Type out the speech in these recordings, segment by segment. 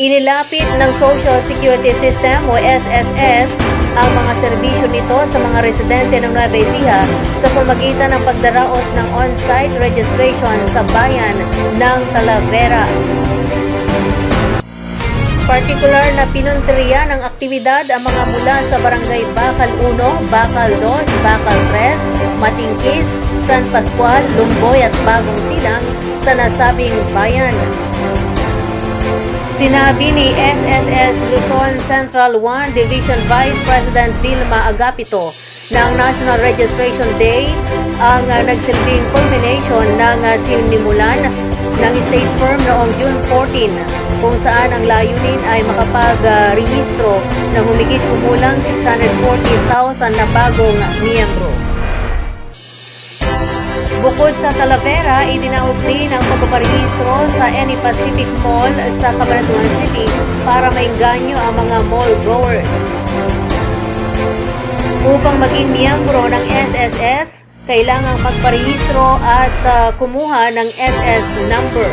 Inilapit ng Social Security System o SSS ang mga serbisyo nito sa mga residente ng Nueva Ecija sa pamamagitan ng pagdaraos ng on-site registration sa bayan ng Talavera. Partikular na pinunteriya ng aktibidad ang mga mula sa Barangay Bacal 1, Bacal 2, Bacal 3, Matingkis, San Pascual, Lumboy at Bagong Silang sa nasabing bayan. Sinabi ni SSS Luzon Central 1 Division Vice President Vilma Agapito na ang National Registration Day ang nagsilbing culmination ng sinimulan ng state firm noong June 14 kung saan ang layunin ay makapag-rehistro ng humigit kumulang 640,000 na bagong miyembro. Bukod sa Talavera, idinaos din ang pagpaparehistro sa Any Pacific Mall sa Cabanatuan City para maengganyo ang mga mall goers. Upang maging miyembro ng SSS, kailangang magparehistro at kumuha ng SS number.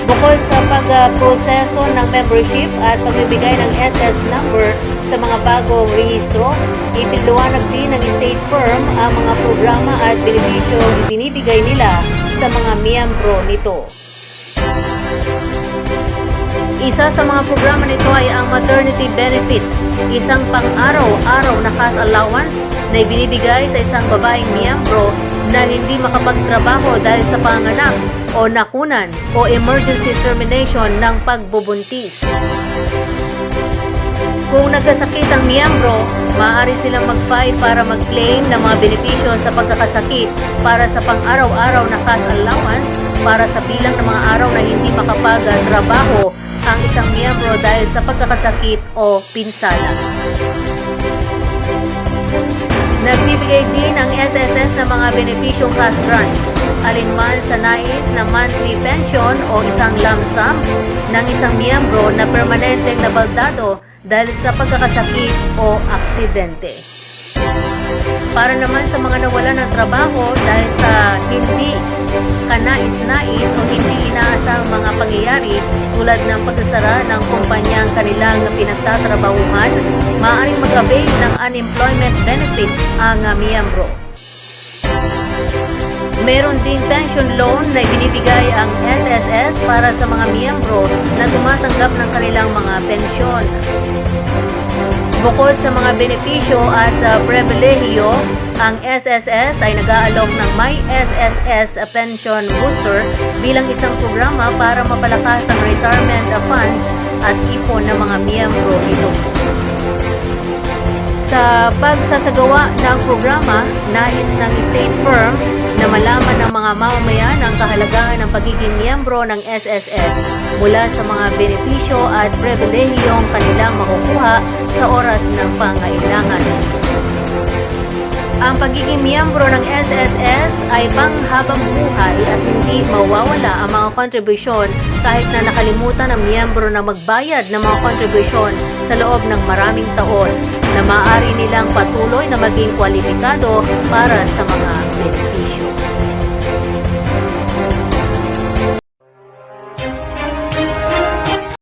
Bukod sa pagproseso ng membership at pagbibigay ng SS number sa mga bagong rehistro, ipinaliwanag din ng state firm ang mga programa at benepisyong ibinibigay nila sa mga miyembro nito. Isa sa mga programa nito ay ang maternity benefit, isang pang-araw-araw na cash allowance na ibinibigay sa isang babaeng miyembro na hindi makapagtrabaho dahil sa panganak o nakunan o emergency termination ng pagbubuntis. Kung nagkasakit ang miyembro, maaari silang mag-file para mag-claim ng mga benepisyo sa pagkakasakit para sa pang-araw-araw na cash allowance para sa bilang ng mga araw na hindi makapagtrabaho ang isang miyembro dahil sa pagkakasakit o pinsala. Nagbibigay din ang SSS ng mga benepisyong cash grants, alinman sa nais na monthly pension o isang lump sum ng isang miyembro na permanenteng nabaldado dahil sa pagkakasakit o aksidente. Para naman sa mga nawalan ng trabaho dahil sa hindi kanais-nais o hindi inaasahang mga pangyayari tulad ng pagsasara ng kumpanyang kanilang pinagtatrabahuhan, maaaring mag-avail ng unemployment benefits ang miyembro. Meron ding pension loan na ibinibigay ang SSS para sa mga miyembro na tumatanggap ng kanilang mga pensyon. Bukod sa mga benepisyo at pribilehiyo, ang SSS ay nag-aalok ng My SSS Pension Booster bilang isang programa para mapalakas ang retirement funds at ipon ng mga miyembro nito. Sa pagsasagawa ng programa, nais ng state firm na malaman ng mga mamamayan ang kahalagahan ng pagiging miyembro ng SSS mula sa mga benepisyo at pribilehiyong kanilang makukuha sa oras ng pangailangan. Ang pagiging miyembro ng SSS ay panghabang buhay at hindi mawawala ang mga kontribusyon kahit na nakalimutan ng miyembro na magbayad ng mga kontribusyon sa loob ng maraming taon na maaari nilang patuloy na maging kwalipikado para sa mga benepisyo.